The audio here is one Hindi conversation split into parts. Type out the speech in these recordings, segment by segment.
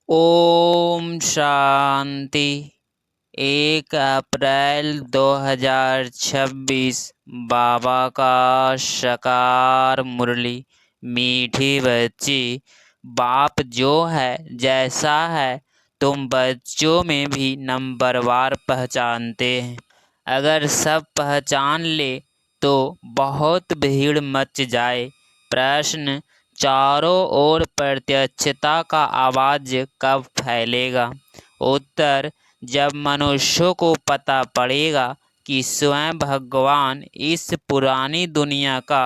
ओम शांति। 1 अप्रैल 2026 बाबा का शकार मुरली। मीठी बच्ची, बाप जो है जैसा है तुम बच्चों में भी नंबरवार पहचानते हैं। अगर सब पहचान ले तो बहुत भीड़ मच जाए। प्रश्न, चारों ओर प्रत्यक्षता का आवाज कब फैलेगा? उत्तर, जब मनुष्यों को पता पड़ेगा कि स्वयं भगवान इस पुरानी दुनिया का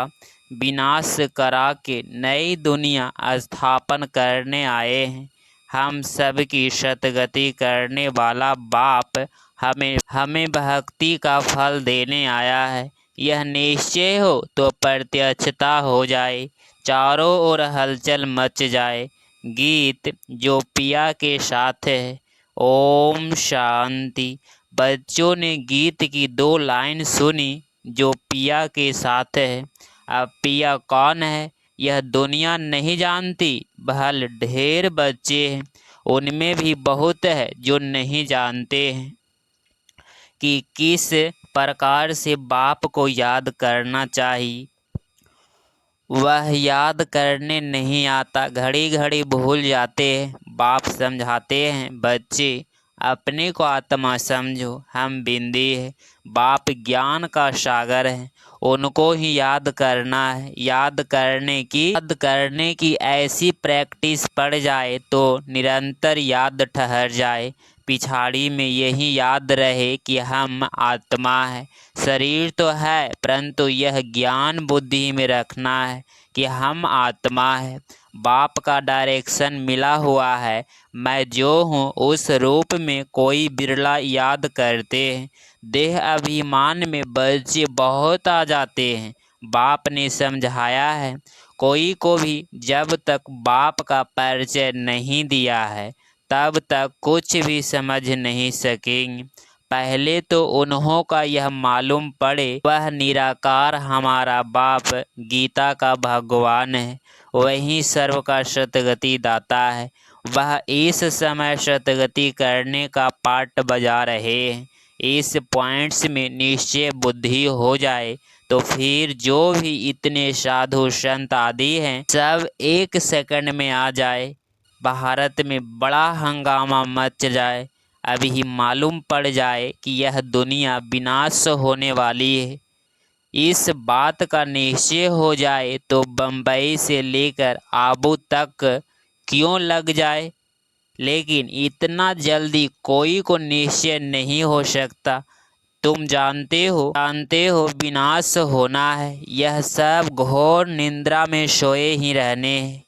विनाश करा के नई दुनिया स्थापन करने आए हैं। हम सब की सतगति करने वाला बाप हमें भक्ति का फल देने आया है। यह निश्चय हो तो प्रत्यक्षता हो जाए, चारों ओर हलचल मच जाए। गीत जो पिया के साथ है। ओम शांति। बच्चों ने गीत की 2 लाइन सुनी जो पिया के साथ है। अब पिया कौन है यह दुनिया नहीं जानती। भल ढेर बच्चे हैं, उनमें भी बहुत है जो नहीं जानते हैं कि किस प्रकार से बाप को याद करना चाहिए। वह याद करने नहीं आता, घड़ी घड़ी भूल जाते हैं। बाप समझाते हैं, बच्चे अपने को आत्मा समझो, हम बिंदी है। बाप ज्ञान का सागर है, उनको ही याद करना है। याद करने की ऐसी प्रैक्टिस पड़ जाए तो निरंतर याद ठहर जाए। पिछाड़ी में यही याद रहे कि हम आत्मा है। शरीर तो है परंतु यह ज्ञान बुद्धि में रखना है कि हम आत्मा है। बाप का डायरेक्शन मिला हुआ है। मैं जो हूँ उस रूप में कोई बिरला याद करते हैं। देह अभिमान में बच्चे बहुत आ जाते हैं। बाप ने समझाया है, कोई को भी जब तक बाप का परिचय नहीं दिया है तब तक कुछ भी समझ नहीं सकेंगे। पहले तो उन्हों का यह मालूम पड़े वह निराकार हमारा बाप गीता का भगवान है, वही सर्व का सतगति दाता है। वह इस समय सतगति करने का पाठ बजा रहे हैं। इस पॉइंट्स में निश्चय बुद्धि हो जाए तो फिर जो भी इतने साधु संत आदि हैं सब 1 सेकंड में आ जाए। भारत में बड़ा हंगामा मच जाए। अभी मालूम पड़ जाए कि यह दुनिया विनाश होने वाली है। इस बात का निश्चय हो जाए तो बम्बई से लेकर आबू तक क्यों लग जाए, लेकिन इतना जल्दी कोई को निश्चय नहीं हो सकता। तुम जानते हो विनाश होना है। यह सब घोर निंद्रा में सोए ही रहने हैं।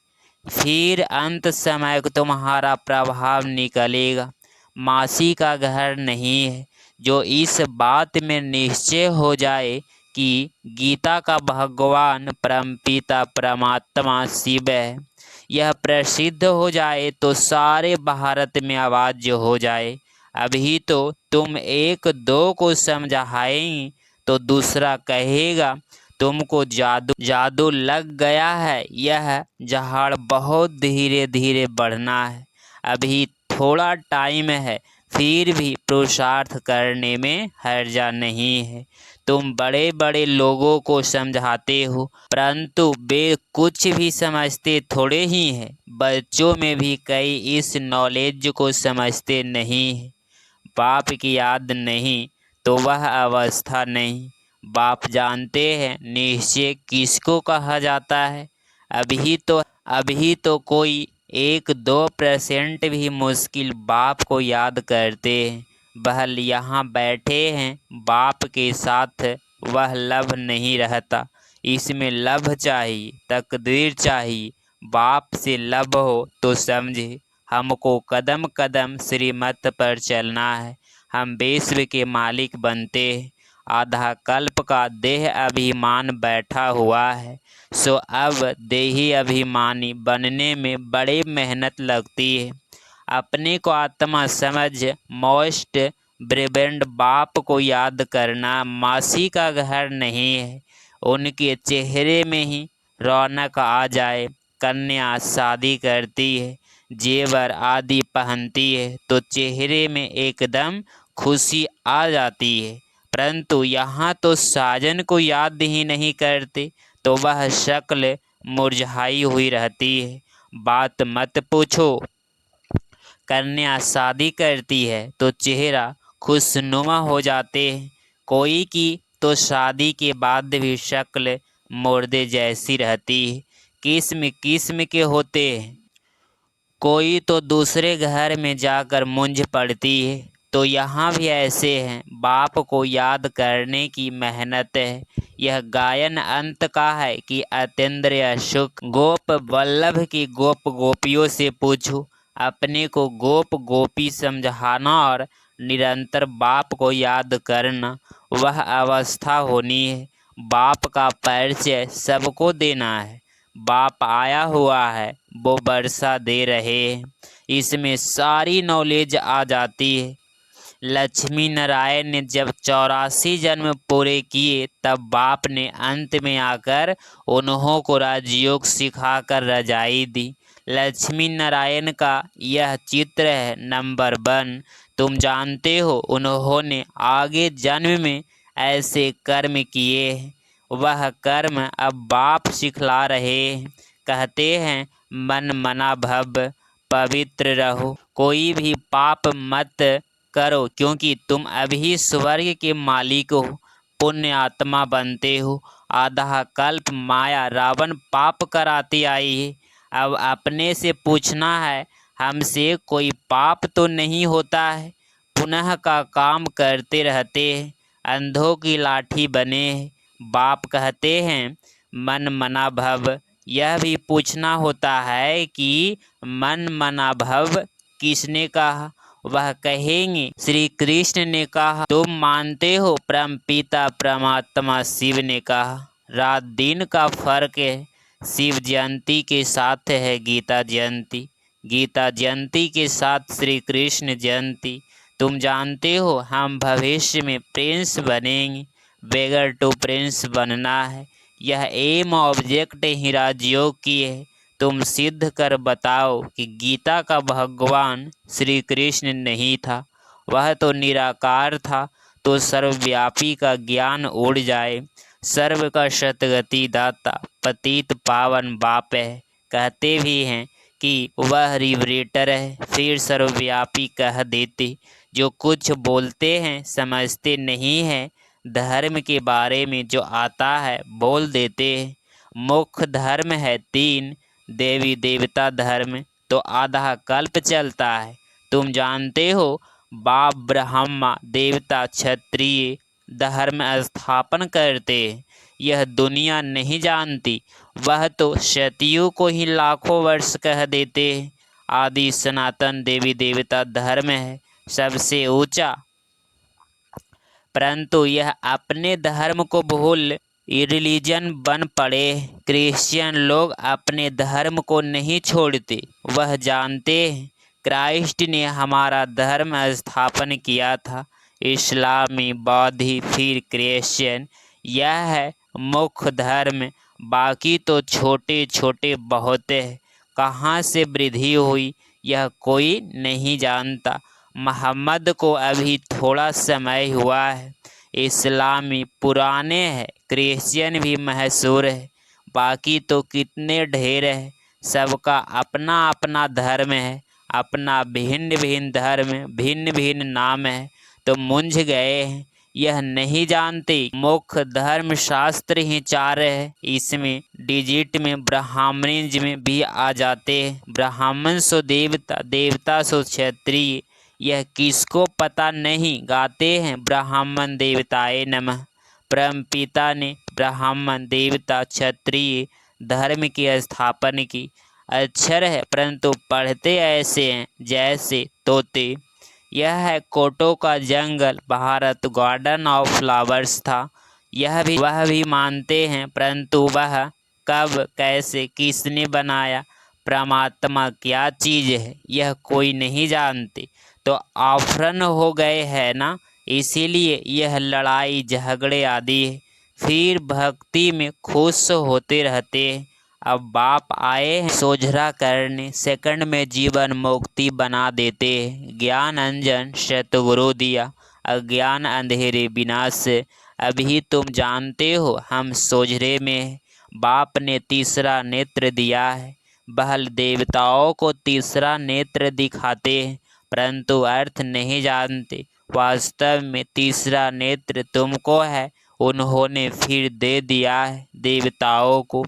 फिर अंत समय तुम्हारा प्रभाव निकलेगा। मासी का घर नहीं है। जो इस बात में निश्चय हो जाए कि गीता का भगवान परमपिता परमात्मा शिव है, यह प्रसिद्ध हो जाए तो सारे भारत में आवाज हो जाए। अभी तो तुम 1-2 को समझाएं तो दूसरा कहेगा तुमको जादू लग गया है। यह जहाड़ बहुत धीरे धीरे बढ़ना है। अभी थोड़ा टाइम है, फिर भी पुरुषार्थ करने में हर्जा नहीं है। तुम बड़े बड़े लोगों को समझाते हो परंतु वे कुछ भी समझते थोड़े ही हैं। बच्चों में भी कई इस नॉलेज को समझते नहीं हैं। बाप की याद नहीं तो वह अवस्था नहीं। बाप जानते हैं निश्चय किसको कहा जाता है। अभी तो कोई 1-2% भी मुश्किल बाप को याद करते हैं। बहल यहाँ बैठे हैं बाप के साथ, वह लभ नहीं रहता। इसमें लभ चाहिए, तकदीर चाहिए। बाप से लभ हो तो समझे हमको कदम कदम श्रीमत पर चलना है। हम विश्व के मालिक बनते हैं। आधा कल्प का देह अभिमान बैठा हुआ है, सो अब देही अभिमानी बनने में बड़ी मेहनत लगती है। अपने को आत्मा समझ मोस्ट ब्रिबेंड बाप को याद करना। मासी का घर नहीं है, उनके चेहरे में ही रौनक आ जाए। कन्या शादी करती है, जेवर आदि पहनती है तो चेहरे में एकदम खुशी आ जाती है, परंतु यहाँ तो साजन को याद ही नहीं करते तो वह शक्ल मुरझाई हुई रहती है। बात मत पूछो, कन्या शादी करती है तो चेहरा खुशनुमा हो जाते हैं, कोई की तो शादी के बाद भी शक्ल मुर्दे जैसी रहती है। किस्म किस्म के होते हैं, कोई तो दूसरे घर में जाकर मूंझ पड़ती है, तो यहाँ भी ऐसे हैं। बाप को याद करने की मेहनत है। यह गायन अंत का है कि अतेंद्र अशुक गोप वल्लभ की गोप गोपियों से पूछो। अपने को गोप गोपी समझाना और निरंतर बाप को याद करना वह अवस्था होनी है। बाप का परिचय सबको देना है। बाप आया हुआ है, वो वर्षा दे रहे हैं, इसमें सारी नॉलेज आ जाती है। लक्ष्मी नारायण ने जब 84 जन्म पूरे किए तब बाप ने अंत में आकर उन्हों को राजयोग सिखाकर रजाई दी। लक्ष्मी नारायण का यह चित्र है नंबर 1। तुम जानते हो उन्होंने आगे जन्म में ऐसे कर्म किए हैं, वह कर्म अब बाप सिखला रहे हैं। कहते हैं मन मना भव, पवित्र रहो, कोई भी पाप मत करो, क्योंकि तुम अभी स्वर्ग के मालिक हो, पुण्य आत्मा बनते हो। आधा कल्प माया रावण पाप कराती आई है, अब अपने से पूछना है हमसे कोई पाप तो नहीं होता है। पुनः का काम करते रहते हैं, अंधों की लाठी बने हैं। बाप कहते हैं मन मना भव, यह भी पूछना होता है कि मन मना भव किसने कहा। वह कहेंगे श्री कृष्ण ने कहा। तुम मानते हो परम पिता परमात्मा शिव ने कहा। रात दिन का फर्क है, शिव जयंती के साथ है गीता जयंती, गीता जयंती के साथ श्री कृष्ण जयंती। तुम जानते हो हम भविष्य में प्रिंस बनेंगे, बेगर टू प्रिंस बनना है। यह एम ऑब्जेक्ट ही राजयोग की है। तुम सिद्ध कर बताओ कि गीता का भगवान श्री कृष्ण नहीं था, वह तो निराकार था, तो सर्वव्यापी का ज्ञान उड़ जाए। सर्व का शतगति दाता पतित पावन बाप है। कहते भी हैं कि वह लिबरेटर है, फिर सर्वव्यापी कह देते। जो कुछ बोलते हैं समझते नहीं हैं, धर्म के बारे में जो आता है बोल देते हैं। मुख्य धर्म है 3, देवी देवता धर्म तो आधा कल्प चलता है। तुम जानते हो बाप ब्रह्मा देवता क्षत्रिय धर्म स्थापन करते हैं, यह दुनिया नहीं जानती। वह तो सतियों को ही लाखों वर्ष कह देते हैं। आदि सनातन देवी देवता धर्म है सबसे ऊंचा, परंतु यह अपने धर्म को भूल रिलीजन बन पड़े। क्रिश्चियन लोग अपने धर्म को नहीं छोड़ते, वह जानते हैं क्राइस्ट ने हमारा धर्म स्थापन किया था। इस्लामी, बौद्धी, फिर क्रिश्चियन, यह है मुख्य धर्म। बाकी तो छोटे छोटे बहुत है, कहाँ से वृद्धि हुई यह कोई नहीं जानता। मोहम्मद को अभी थोड़ा समय हुआ है। इस्लामी पुराने हैं, क्रिश्चियन भी मशहूर है, बाकी तो कितने ढेर है। सबका अपना अपना धर्म है, अपना भिन्न भिन्न धर्म, भिन्न भिन्न नाम है, तो मूंझ गए हैं। यह नहीं जानते मुख्य धर्म शास्त्र ही 4 है, इसमें डिजिट में ब्राह्मणिज्म में भी आ जाते हैं। ब्राह्मण सो देवता, देवता सो क्षत्रिय, यह किसको पता नहीं। गाते हैं ब्राह्मण देवताए नमः। परम पिता ने ब्राह्मण देवता क्षत्रिय धर्म की स्थापना की। अक्षर है परंतु पढ़ते ऐसे हैं जैसे तोते। यह है कोटो का जंगल, भारत गार्डन ऑफ फ्लावर्स था। वह भी मानते हैं, परंतु वह कब कैसे किसने बनाया, परमात्मा क्या चीज़ है यह कोई नहीं जानते। तो आफरन हो गए है ना, इसीलिए यह लड़ाई झगड़े आदि है। फिर भक्ति में खुश होते रहते हैं। अब बाप आए हैं सोझरा करने, सेकंड में जीवन मुक्ति बना देते हैं। ज्ञान अंजन सतगुरु दिया, अज्ञान अंधेरे विनाश। अभी तुम जानते हो हम सोझरे में हैं, बाप ने तीसरा नेत्र दिया है। बहल देवताओं को तीसरा नेत्र दिखाते हैं, परंतु अर्थ नहीं जानते। वास्तव में तीसरा नेत्र तुमको है, उन्होंने फिर दे दिया है देवताओं को।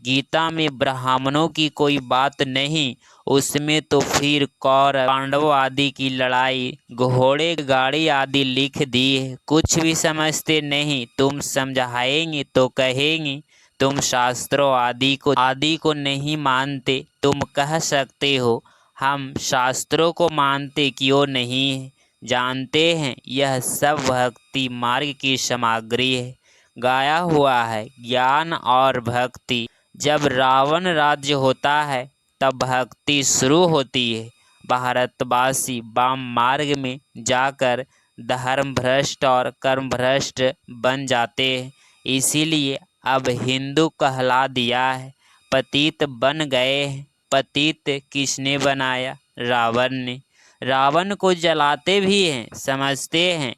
गीता में ब्राह्मणों की कोई बात नहीं, उसमें तो फिर कौरव पांडवों आदि की लड़ाई, घोड़े गाड़ी आदि लिख दी है। कुछ भी समझते नहीं, तुम समझाएंगे तो कहेंगे तुम शास्त्रों आदि को नहीं मानते। तुम कह सकते हो हम शास्त्रों को मानते क्यों नहीं है। जानते हैं यह सब भक्ति मार्ग की सामग्री है, गाया हुआ है ज्ञान और भक्ति। जब रावण राज्य होता है तब भक्ति शुरू होती है। भारतवासी वाम मार्ग में जाकर धर्म भ्रष्ट और कर्म भ्रष्ट बन जाते हैं, इसीलिए अब हिंदू कहला दिया है, पतित बन गए हैं। पतित किसने बनाया? रावण ने। रावण को जलाते भी हैं, समझते हैं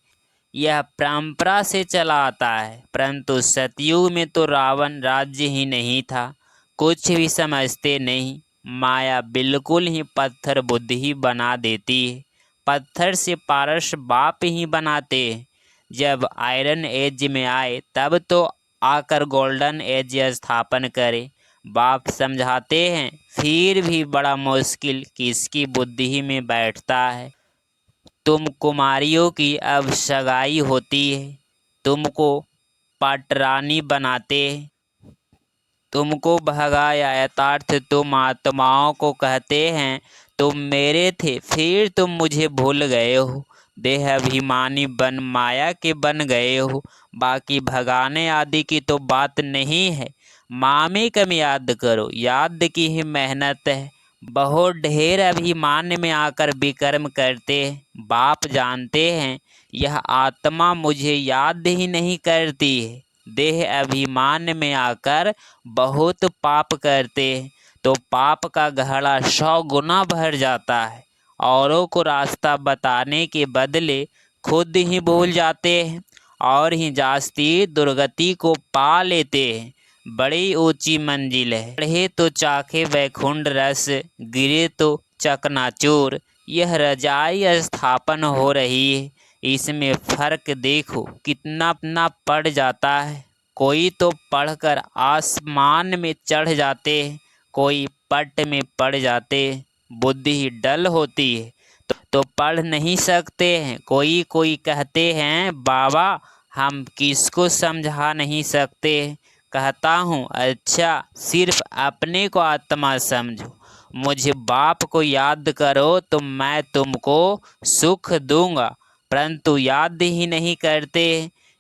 यह परंपरा से चला आता है, परंतु सतयुग में तो रावण राज्य ही नहीं था। कुछ भी समझते नहीं, माया बिल्कुल ही पत्थर बुद्धि बना देती है। पत्थर से पारस बाप ही बनाते हैं। जब आयरन एज में आए तब तो आकर गोल्डन एज स्थापन करे। बाप समझाते हैं, फिर भी बड़ा मुश्किल किसकी बुद्धि में बैठता है। तुम कुमारियों की अब सगाई होती है, तुमको पाटरानी बनाते हैं, तुमको भगाया यथार्थ तुम आत्माओं को कहते हैं तुम मेरे थे, फिर तुम मुझे भूल गए हो। देह अभिमानी बन माया के बन गए हो। बाकी भगाने आदि की तो बात नहीं है, मामे कम याद करो, याद की ही मेहनत है। बहुत ढेर अभिमान में आकर विकर्म करते हैं। बाप जानते हैं यह आत्मा मुझे याद ही नहीं करती है। देह अभिमान में आकर बहुत पाप करते हैं तो पाप का घड़ा 100 गुना भर जाता है। औरों को रास्ता बताने के बदले खुद ही भूल जाते हैं और ही जास्ती दुर्गति को पा लेते हैं। बड़ी ऊंची मंजिल है, चढ़े तो चाखे वैकुंठ रस, गिरे तो चकनाचूर। यह रजाई स्थापन हो रही है, इसमें फर्क देखो कितना अपना पड़ जाता है। कोई तो पढ़कर आसमान में चढ़ जाते हैं, कोई पट में पड़ जाते हैं। बुद्धि डल होती है तो पढ़ नहीं सकते हैं। कोई कहते हैं बाबा हम किसको समझा नहीं सकते। कहता हूँ अच्छा सिर्फ अपने को आत्मा समझो, मुझे बाप को याद करो तो मैं तुमको सुख दूंगा, परंतु याद ही नहीं करते।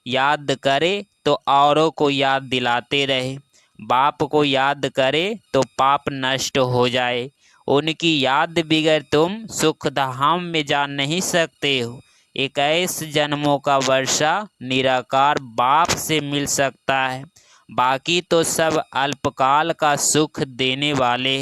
याद करे तो औरों को याद दिलाते रहे। बाप को याद करे तो पाप नष्ट हो जाए। उनकी याद बिगैर तुम सुख धाम में जा नहीं सकते हो। 21 जन्मों का वर्षा निराकार बाप से मिल सकता है, बाकी तो सब अल्पकाल का सुख देने वाले।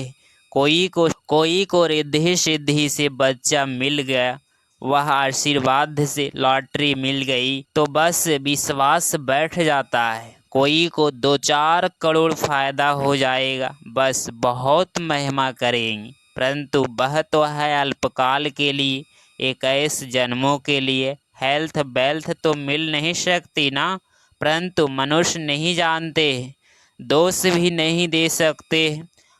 कोई को रिद्धि सिद्धि से बच्चा मिल गया, वह आशीर्वाद से लॉटरी मिल गई तो बस विश्वास बैठ जाता है। कोई को 2-4 करोड़ फायदा हो जाएगा, बस बहुत महिमा करेंगे, परंतु वह तो है अल्पकाल के लिए, 21 जन्मों के लिए। हेल्थ वेल्थ तो मिल नहीं सकती ना, परंतु मनुष्य नहीं जानते, दोष भी नहीं दे सकते।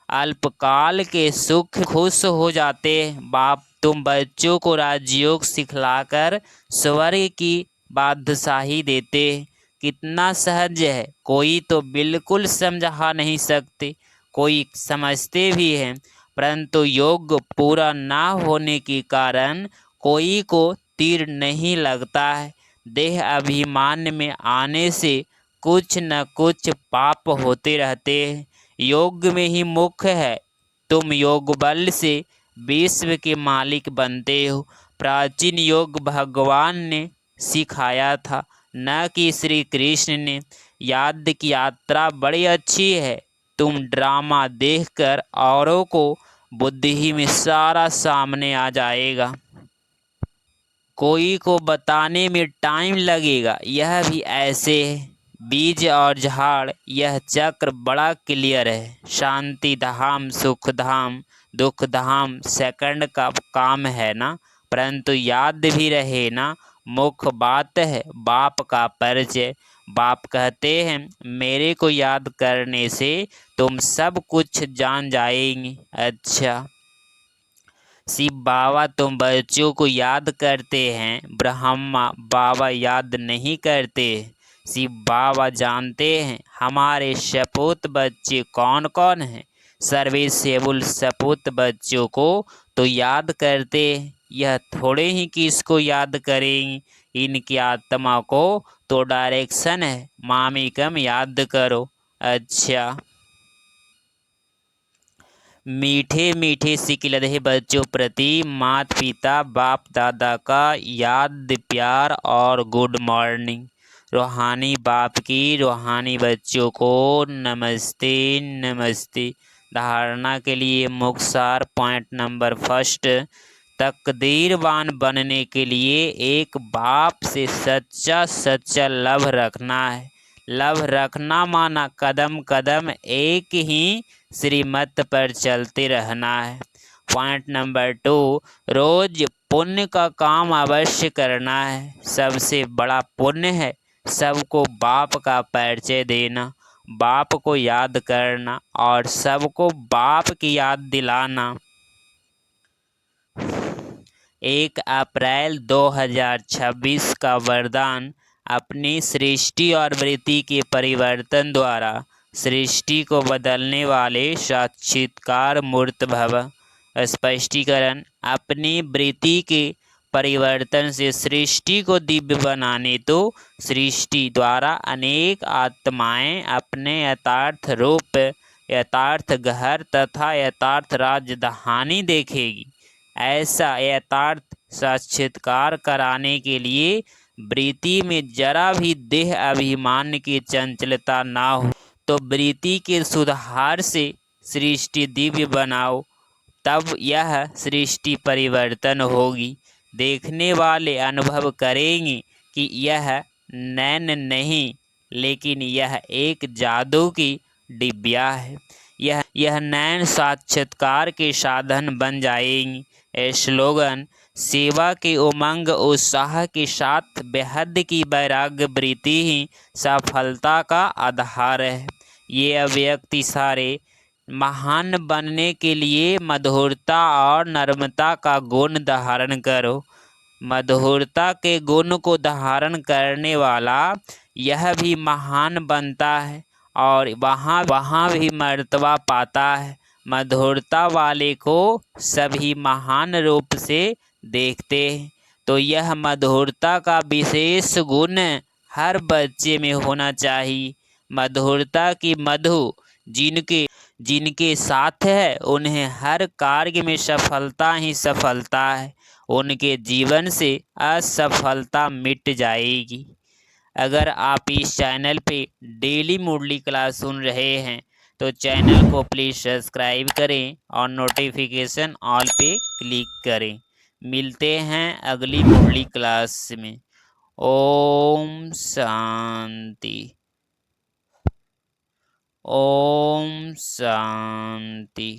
अल्पकाल के सुख खुश हो जाते। बाप तुम बच्चों को राजयोग सिखलाकर स्वर्ग की बादशाही देते, कितना सहज है। कोई तो बिल्कुल समझा नहीं सकते, कोई समझते भी हैं, परंतु योग पूरा ना होने के कारण कोई को तीर नहीं लगता है। देह अभिमान में आने से कुछ न कुछ पाप होते रहते हैं। योग में ही मुख्य है, तुम योग बल से विश्व के मालिक बनते हो। प्राचीन योग भगवान ने सिखाया था, न कि श्री कृष्ण ने। याद की यात्रा बड़ी अच्छी है, तुम ड्रामा देखकर औरों को बुद्धि में सारा सामने आ जाएगा। कोई को बताने में टाइम लगेगा। यह भी ऐसे है। बीज और झाड़, यह चक्र बड़ा क्लियर है। शांति धाम, सुख धाम, दुख धाम सेकंड का काम है ना, परंतु याद भी रहे ना, मुख्य बात है बाप का परिचय। बाप कहते हैं मेरे को याद करने से तुम सब कुछ जान जाएंगे। अच्छा शिव बाबा तुम बच्चों को याद करते हैं, ब्रह्मा बाबा याद नहीं करते। शिव बाबा जानते हैं हमारे सपूत बच्चे कौन कौन हैं। सर्विसेबल सपूत बच्चों को तो याद करते हैं, यह थोड़े ही किसको याद करेंगे। इनकी आत्मा को तो डायरेक्शन है, मामी कम याद करो। अच्छा मीठे मीठे सिकिलधे बच्चों प्रति माता पिता बाप दादा का याद प्यार और गुड मॉर्निंग। रूहानी बाप की रूहानी बच्चों को नमस्ते नमस्ते। धारणा के लिए मुख्तार पॉइंट नंबर फर्स्ट, तकदीरवान बनने के लिए एक बाप से सच्चा सच्चा लव रखना है। लव रखना माना कदम कदम एक ही श्रीमत पर चलते रहना है। पॉइंट नंबर 2, रोज पुण्य का काम अवश्य करना है। सबसे बड़ा पुण्य है सबको बाप का परिचय देना, बाप को याद करना और सबको बाप की याद दिलाना। 1 अप्रैल 2026 का वरदान, अपनी सृष्टि और वृत्ति के परिवर्तन द्वारा सृष्टि को बदलने वाले साक्षात्कार मूर्त भव। स्पष्टीकरण, अपनी वृत्ति के परिवर्तन से सृष्टि को दिव्य बनाने तो सृष्टि द्वारा अनेक आत्माएं अपने यथार्थ रूप, यथार्थ घर तथा यथार्थ राजधानी देखेगी। ऐसा यथार्थ साक्षात्कार कराने के लिए वृत्ति में जरा भी देह अभिमान की चंचलता ना हो, तो वृत्ति के सुधार से सृष्टि दिव्य बनाओ, तब यह सृष्टि परिवर्तन होगी। देखने वाले अनुभव करेंगे कि यह नैन नहीं, लेकिन यह एक जादू की डिबिया है। यह नैन साक्षात्कार के साधन बन जाएंगी। स्लोगन, सेवा के उमंग उत्साह के साथ बेहद की वैराग्य वृत्ति ही सफलता का आधार है। ये अव्यक्ति सारे महान बनने के लिए मधुरता और नम्रता का गुण धारण करो। मधुरता के गुण को धारण करने वाला यह भी महान बनता है और वहाँ भी मर्तबा पाता है। मधुरता वाले को सभी महान रूप से देखते हैं, तो यह मधुरता का विशेष गुण हर बच्चे में होना चाहिए। मधुरता की मधु जिनके साथ है उन्हें हर कार्य में सफलता ही सफलता है, उनके जीवन से असफलता मिट जाएगी। अगर आप इस चैनल पे डेली मुरली क्लास सुन रहे हैं तो चैनल को प्लीज़ सब्सक्राइब करें और नोटिफिकेशन ऑल पे क्लिक करें। मिलते हैं अगली मुरली क्लास में। ओम शांति, ओम शांति।